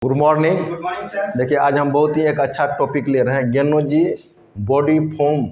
Good morning. Good morning sir. देखिए आज हम बहुत ही एक अच्छा टॉपिक ले रहे हैं, गेनोजी बॉडी फोम।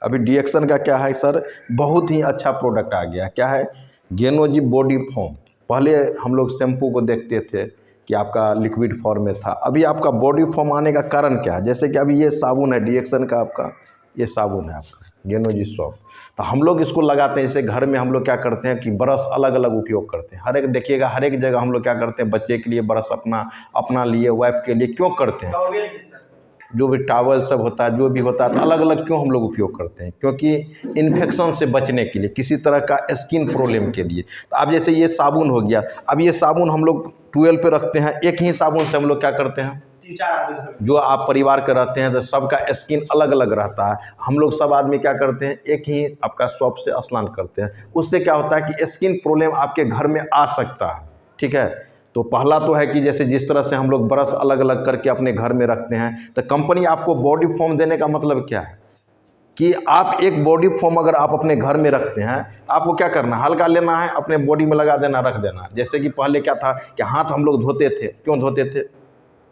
अभी डीएक्शन का क्या है सर, बहुत ही अच्छा प्रोडक्ट आ गया। क्या है? गेनोजी बॉडी फोम। पहले हम लोग शैम्पू को देखते थे कि आपका लिक्विड फॉर्म में था, अभी आपका बॉडी फोम आने का कारण क्या है? जैसे कि अभी ये साबुन है डीएक्शन का, आपका ये साबुन है आपका गेनोजी सॉफ्ट। तो हम लोग इसको लगाते हैं, जैसे घर में हम लोग क्या करते हैं कि ब्रश अलग अलग उपयोग करते हैं। हर एक देखिएगा, हर एक जगह हम लोग क्या करते हैं, बच्चे के लिए ब्रश अपना लिए, वाइफ के लिए क्यों करते हैं? जो भी टॉवल सब होता है, जो भी होता है, तो अलग अलग क्यों हम लोग उपयोग करते हैं? क्योंकि इन्फेक्शन से बचने के लिए, किसी तरह का स्किन प्रॉब्लम के लिए। तो अब जैसे ये साबुन हो गया, अब ये साबुन हम लोग 12 पे रखते हैं, एक ही साबुन से हम लोग क्या करते हैं, जो आप परिवार के रहते हैं तो सबका स्किन अलग अलग रहता है। हम लोग सब आदमी क्या करते हैं, एक ही आपका सॉप से स्नान करते हैं। उससे क्या होता है कि स्किन प्रॉब्लम आपके घर में आ सकता है। ठीक है, तो पहला तो है कि जैसे जिस तरह से हम लोग ब्रश अलग अलग करके अपने घर में रखते हैं, तो कंपनी आपको बॉडी फोम देने का मतलब क्या है कि आप एक बॉडी फोम अगर आप अपने घर में रखते हैं, आपको क्या करना है, हल्का लेना है, अपने बॉडी में लगा देना, रख देना। जैसे कि पहले क्या था कि हाथ हम लोग धोते थे, क्यों धोते थे?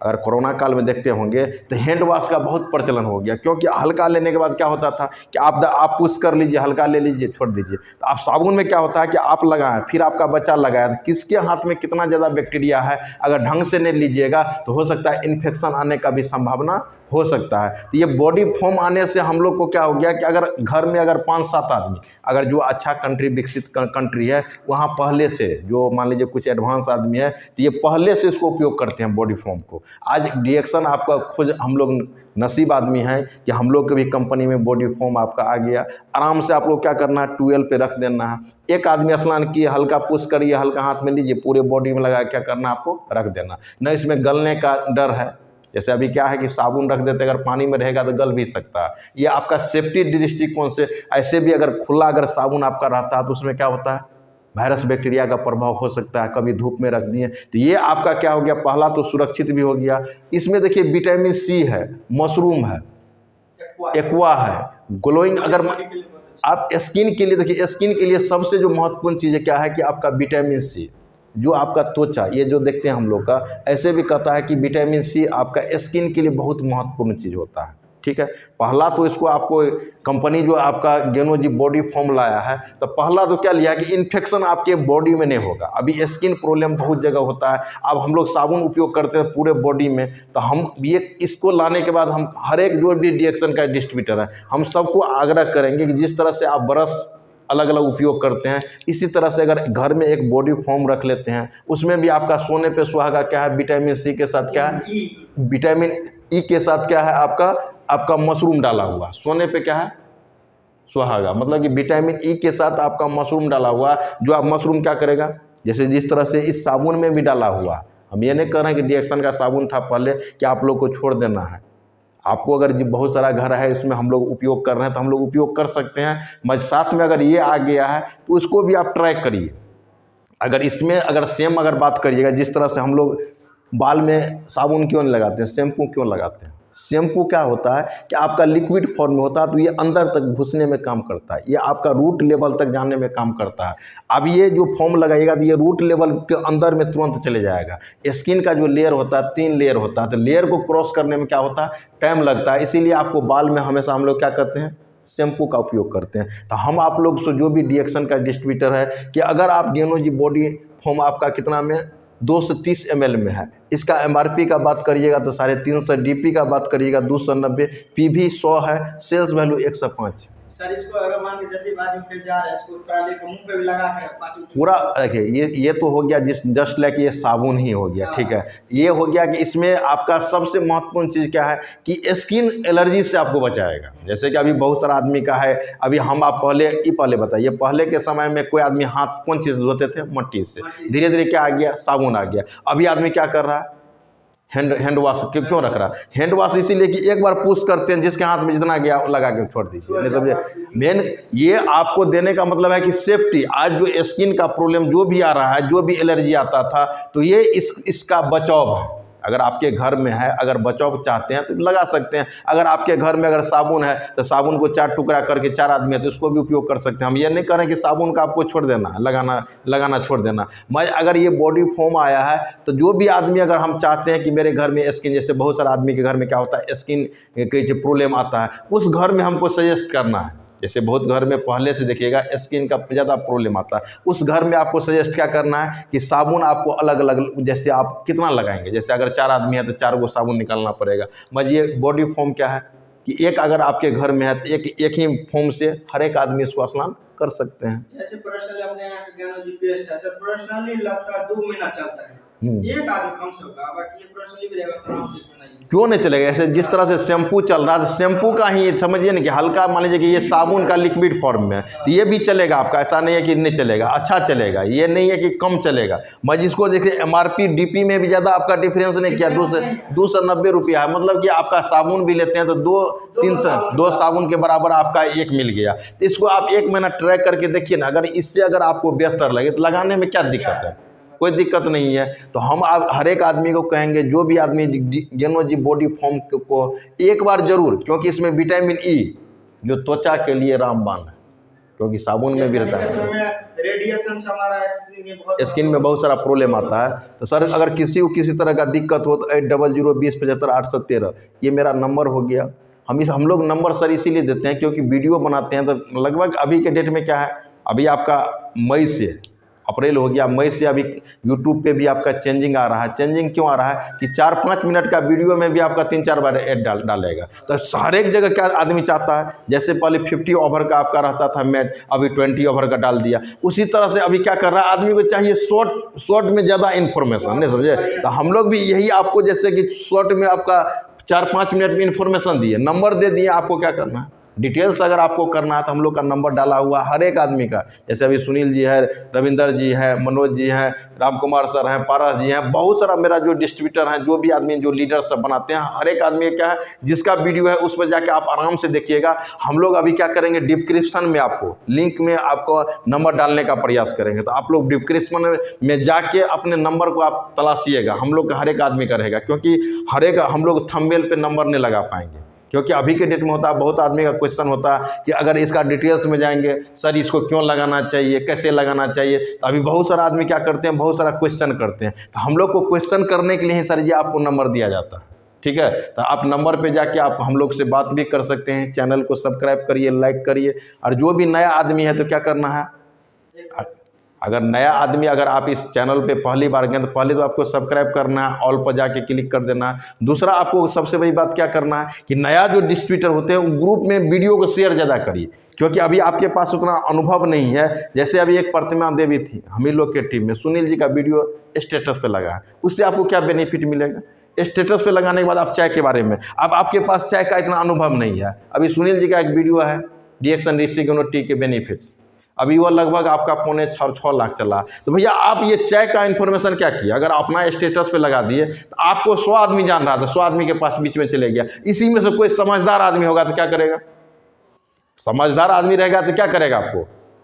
अगर कोरोना काल में देखते होंगे तो हैंड वॉश का बहुत प्रचलन हो गया, क्योंकि हल्का लेने के बाद क्या होता था कि आप पुश कर लीजिए, हल्का ले लीजिए, छोड़ दीजिए। तो आप साबुन में क्या होता है कि आप लगाएं, फिर आपका बच्चा लगाया, तो किसके हाथ में कितना ज़्यादा बैक्टीरिया है, अगर ढंग से नहीं लीजिएगा तो हो सकता है इन्फेक्शन आने का भी संभावना हो सकता है। तो ये बॉडी फोम आने से हम लोग को क्या हो गया कि अगर घर में अगर 5-7 आदमी, अगर जो अच्छा कंट्री, विकसित कंट्री है, वहाँ पहले से जो मान लीजिए कुछ एडवांस आदमी है, तो ये पहले से इसको उपयोग करते हैं बॉडी फोम को। आज डीएक्शन आपका खुद, हम लोग नसीब आदमी हैं कि हम लोग के भी कंपनी में बॉडी फोम आपका आ गया। आराम से आप लोग क्या करना है, 12 पे रख देना है। एक आदमी स्नान किए, हल्का पुश करिए, हल्का हाथ में लीजिए, पूरे बॉडी में लगा क्या करना, आपको रख देना। न इसमें गलने का डर है। जैसे अभी क्या है कि साबुन रख देते, अगर पानी में रहेगा तो गल भी सकता है। ये आपका सेफ्टी दृष्टिकोण से, ऐसे भी अगर खुला अगर साबुन आपका रहता है तो उसमें क्या होता है, वायरस बैक्टीरिया का प्रभाव हो सकता है। कभी धूप में रख दिए तो ये आपका क्या हो गया, पहला तो सुरक्षित भी हो गया। इसमें देखिए विटामिन सी है, मशरूम है, एक्वा है, ग्लोइंग। अगर आप स्किन के लिए देखिए, स्किन के लिए सबसे जो महत्वपूर्ण चीज़ है क्या है कि आपका विटामिन सी, जो आपका त्वचा, ये जो देखते हैं हम लोग का, ऐसे भी कहता है कि विटामिन सी आपका स्किन के लिए बहुत महत्वपूर्ण चीज़ होता है। ठीक है, पहला तो इसको आपको कंपनी जो आपका गेनोजी बॉडी फोम लाया है, तो पहला तो क्या लिया कि इन्फेक्शन आपके बॉडी में नहीं होगा। अभी स्किन प्रॉब्लम बहुत जगह होता है, अब हम लोग साबुन उपयोग करते हैं पूरे बॉडी में, तो हम ये इसको लाने के बाद हम हर एक जो भी डीएक्शन का डिस्ट्रीब्यूटर है, हम सबको आग्रह करेंगे कि जिस तरह से आप ब्रश अलग अलग उपयोग करते हैं, इसी तरह से अगर घर में एक बॉडी फोम रख लेते हैं, उसमें भी आपका सोने पे सुहागा क्या है, विटामिन सी के साथ क्या है, विटामिन ई के साथ क्या है, आपका मशरूम डाला हुआ। सोने पे क्या है, सुहागा, मतलब कि विटामिन ई के साथ आपका मशरूम डाला हुआ। जो आप मशरूम क्या करेगा, जैसे जिस तरह से इस साबुन में भी डाला हुआ। हम ये नहीं कह रहे हैं कि डीएक्शन का साबुन था पहले कि आप लोग को छोड़ देना है। आपको अगर बहुत सारा घर है, इसमें हम लोग उपयोग कर रहे हैं, तो हम लोग उपयोग कर सकते हैं, मगर साथ में अगर ये आ गया है तो उसको भी आप ट्राई करिए। अगर इसमें अगर सेम अगर बात करिएगा, जिस तरह से हम लोग बाल में साबुन क्यों नहीं लगाते हैं, शैम्पू क्यों लगाते हैं? शैम्पू क्या होता है कि आपका लिक्विड फॉर्म में होता है, तो ये अंदर तक घुसने में काम करता है, ये आपका रूट लेवल तक जाने में काम करता है। अब ये जो फॉर्म लगाइएगा तो ये रूट लेवल के अंदर में तुरंत चले जाएगा। स्किन का जो लेयर होता है, 3 लेयर होता है, तो लेयर को क्रॉस करने में क्या होता है, टाइम लगता है। इसीलिए आपको बाल में हमेशा हम लोग क्या करते हैं, शैम्पू का उपयोग करते हैं। तो हम आप लोग से जो भी डीएक्शन का डिस्ट्रीब्यूटर है कि अगर आप गेनोजी बॉडी फोम आपका कितना में 230 ml में है, इसका एमआरपी का बात करिएगा तो 350, डीपी का बात करिएगा 290, पीवी 100 है, सेल्स वैल्यू 105। सर इसको अगर मान के जल्दीबाजी में जा रहा है, इसको थोड़ा लेकर मुंह पे भी लगा के पार्टी पूरा देखिए, ये तो हो गया जस्ट लाइक ये साबुन ही हो गया। ठीक है, ये हो गया कि इसमें आपका सबसे महत्वपूर्ण चीज़ क्या है कि स्किन एलर्जी से आपको बचाएगा। जैसे कि अभी बहुत सारा आदमी का है, अभी आप पहले बताइए, पहले के समय में कोई आदमी हाथ कौन चीज़ धोते थे, मट्टी से। धीरे धीरे क्या आ गया, साबुन आ गया। अभी आदमी क्या कर रहा है, हैंड वॉश क्यों रख रहा है? हैंड वॉश इसीलिए कि एक बार पुश करते हैं, जिसके हाथ में जितना गया लगा के छोड़ दीजिए, नहीं समझे? मेन ये आपको देने का मतलब है कि सेफ्टी। आज जो स्किन का प्रॉब्लम जो भी आ रहा है, जो भी एलर्जी आता था, तो ये इसका बचाव है। अगर आपके घर में है, अगर बचाव चाहते हैं तो लगा सकते हैं। अगर आपके घर में अगर साबुन है तो साबुन को 4 टुकड़ा करके 4 आदमी है तो उसको भी उपयोग कर सकते हैं। हम ये नहीं कह रहे हैं कि साबुन का आपको छोड़ देना है, लगाना छोड़ देना। मैं अगर ये बॉडी फोम आया है तो जो भी आदमी अगर हम चाहते हैं कि मेरे घर में स्किन, जैसे बहुत सारे आदमी के घर में क्या होता है स्किन के प्रॉब्लम आता है, उस घर में हमको सजेस्ट करना है। जैसे बहुत घर में पहले से देखिएगा स्किन का ज़्यादा प्रॉब्लम आता है, उस घर में आपको सजेस्ट क्या करना है कि साबुन आपको अलग अलग, जैसे आप कितना लगाएंगे, जैसे अगर 4 आदमी है तो 4 गो साबुन निकालना पड़ेगा। मैं ये बॉडी फोम क्या है कि एक अगर आपके घर में है तो एक ही फोम से हर एक आदमी इसको स्नान कर सकते हैं। जैसे पर्सनली अपने यहाँ के ज्ञानो जी पेस्ट है, सर पर्सनली लगता 2 महीना चलता है, एक आदमी कम से होगा, बाकी ये पर्सनली भी रहेगा तो आराम से बनाइए। क्यों नहीं चलेगा? ऐसे जिस तरह से शैम्पू चल रहा है, शैम्पू का ही समझिए ना कि हल्का, मान लीजिए कि ये साबुन का लिक्विड फॉर्म में है तो ये भी चलेगा आपका, ऐसा नहीं है कि नहीं चलेगा, अच्छा चलेगा, ये नहीं है कि कम चलेगा। मैं जिसको देखिए MRP DP में भी ज़्यादा आपका डिफरेंस नहीं किया, 290 रुपया है, मतलब कि आपका साबुन भी लेते हैं तो 2 साबुन के बराबर आपका एक मिल गया। इसको आप 1 महीना ट्राई करके देखिए ना, अगर इससे अगर आपको बेहतर लगे तो लगाने में क्या दिक्कत है? कोई दिक्कत नहीं है। तो हम हर एक आदमी को कहेंगे, जो भी आदमी गेनो जी बॉडी फोम को एक बार जरूर, क्योंकि इसमें विटामिन E जो त्वचा के लिए रामबाण है, क्योंकि साबुन में भी रहता है, रेडिएशन से हमारा स्किन में बहुत सारा प्रॉब्लम आता है। तो सर अगर किसी को किसी तरह का दिक्कत हो तो 8002075813 ये मेरा नंबर हो गया। हम लोग नंबर सर इसीलिए देते हैं क्योंकि वीडियो बनाते हैं तो लगभग अभी के डेट में क्या है, अभी आपका मई से अप्रैल हो गया, मई से अभी यूट्यूब पे भी आपका चेंजिंग आ रहा है। चेंजिंग क्यों आ रहा है कि 4-5 मिनट का वीडियो में भी आपका 3-4 बार ऐड डालेगा। तो हर एक जगह क्या आदमी चाहता है, जैसे पहले 50 ओवर का आपका रहता था मैच, अभी 20 ओवर का डाल दिया। उसी तरह से अभी क्या कर रहा है, आदमी को चाहिए शॉर्ट में ज़्यादा इन्फॉर्मेशन, नहीं समझे? तो हम लोग भी यही आपको, जैसे कि शॉर्ट में आपका 4-5 मिनट में इन्फॉर्मेशन दिए, नंबर दे दिए, आपको क्या करना है, डिटेल्स अगर आपको करना है तो हम लोग का नंबर डाला हुआ हर एक आदमी का। जैसे अभी सुनील जी है, रविंदर जी है, मनोज जी हैं, रामकुमार सर हैं, पारस जी हैं, बहुत सारा मेरा जो डिस्ट्रीब्यूटर हैं, जो भी आदमी जो लीडर सब बनाते हैं, हर एक आदमी क्या है जिसका वीडियो है उस पर जाके आप आराम से देखिएगा। हम लोग अभी क्या करेंगे, डिस्क्रिप्शन में आपको लिंक में आपको नंबर डालने का प्रयास करेंगे, तो आप लोग डिस्क्रिप्शन में जाके अपने नंबर को आप तलाशिएगा। हम लोग का हर एक आदमी का रहेगा, क्योंकि हर एक हम लोग थंबनेल पे नंबर नहीं लगा पाएंगे, क्योंकि अभी के डेट में होता है, बहुत आदमी का क्वेश्चन होता है कि अगर इसका डिटेल्स में जाएंगे, सर इसको क्यों लगाना चाहिए, कैसे लगाना चाहिए। तो अभी बहुत सारा आदमी क्या करते हैं, बहुत सारा क्वेश्चन करते हैं। तो हम लोग को क्वेश्चन करने के लिए ही सर जी आपको नंबर दिया जाता है, ठीक है? तो आप नंबर पे जाके आप हम लोग से बात भी कर सकते हैं। चैनल को सब्सक्राइब करिए, लाइक करिए। और जो भी नया आदमी है तो क्या करना है, अगर नया आदमी, अगर आप इस चैनल पे पहली बार गए तो पहले तो आपको सब्सक्राइब करना है, ऑल पर जाके क्लिक कर देना है। दूसरा आपको सबसे बड़ी बात क्या करना है कि नया जो डिस्ट्रीब्यूटर होते हैं ग्रुप में वीडियो को शेयर ज़्यादा करिए, क्योंकि अभी आपके पास उतना अनुभव नहीं है। जैसे अभी एक प्रतिमा देवी थी हम ही लोग के टीम में, सुनील जी का वीडियो स्टेटस पे लगा है, उससे आपको क्या बेनिफिट मिलेगा? स्टेटस पे लगाने के बाद आप चाय के बारे में, अब आपके पास चाय का इतना अनुभव नहीं है। अभी सुनील जी का एक वीडियो है रिएक्शन ऋषि गेनो टी के बेनिफिट, अभी वो लगभग आपका 5.5-6 लाख चला। तो भैया आप ये चाय का इन्फॉर्मेशन क्या किया, अगर अपना स्टेटस पे लगा दिए तो आपको 100 आदमी जान रहा था, 100 आदमी के पास बीच में चले गया। इसी में से कोई समझदार आदमी होगा तो क्या करेगा, समझदार आदमी रहेगा तो क्या करेगा,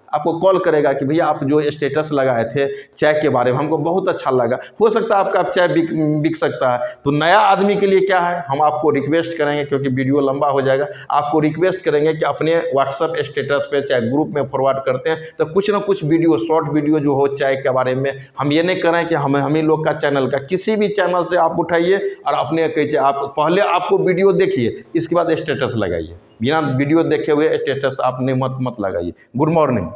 आपको कॉल करेगा कि भैया आप जो स्टेटस लगाए थे चाय के बारे में हमको बहुत अच्छा लगा, हो सकता है आपका चाय बिक सकता है। तो नया आदमी के लिए क्या है, हम आपको रिक्वेस्ट करेंगे, क्योंकि वीडियो लंबा हो जाएगा, आपको रिक्वेस्ट करेंगे कि अपने व्हाट्सअप स्टेटस पे चाहे ग्रुप में फॉरवर्ड करते हैं तो कुछ ना कुछ वीडियो, शॉर्ट वीडियो जो हो चाय के बारे में। हम ये नहीं करें कि हम ही लोग का चैनल का, किसी भी चैनल से आप उठाइए और अपने कहिए, आप पहले आपको वीडियो देखिए, इसके बाद स्टेटस लगाइए। बिना वीडियो देखे हुए स्टेटस आपने मत लगाइए। Good morning.